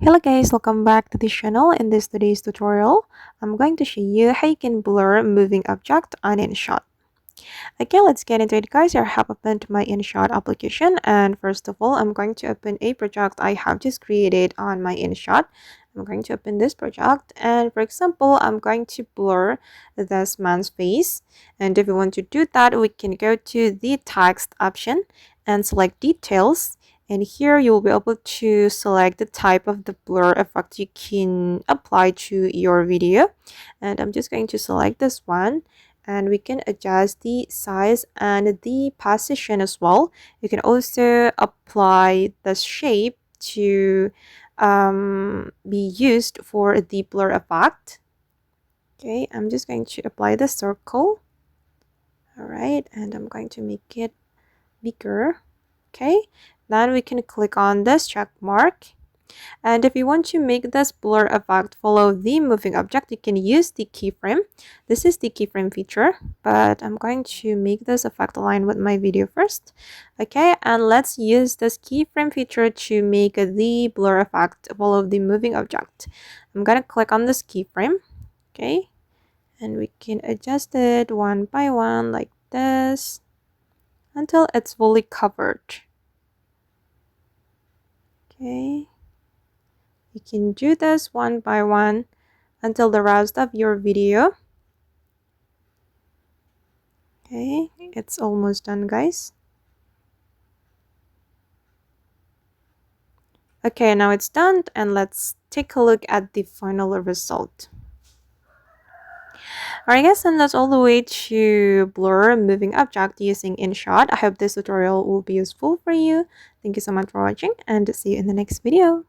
Hello guys, welcome back to this channel. In today's tutorial, I'm going to show you how you can blur a moving object on InShot. Okay, let's get into it guys. I have opened my InShot application, and first of all, I'm going to open a project I have just created on my InShot. I'm going to open this project, and for example, I'm going to blur this man's face. And if you want to do that, we can go to the text option and select details. And here you will be able to select the type of the blur effect you can apply to your video. And I'm just going to select this one, and we can adjust the size and the position as well. You can also apply the shape to be used for the blur effect. Okay, I'm just going to apply the circle. All right, and I'm going to make it bigger. Okay, then we can click on this check mark. And if you want to make this blur effect follow the moving object, you can use the keyframe. This is the keyframe feature, but I'm going to make this effect align with my video first. Okay, and let's use this keyframe feature to make the blur effect follow the moving object. I'm going to click on this keyframe. Okay, and we can adjust it one by one like this until it's fully covered. Okay, you can do this one by one until the rest of your video. Okay, it's almost done guys. Okay, now it's done, and let's take a look at the final result. Alright guys, and that's all the way to blur a moving object using InShot. I hope this tutorial will be useful for you. Thank you so much for watching, and see you in the next video.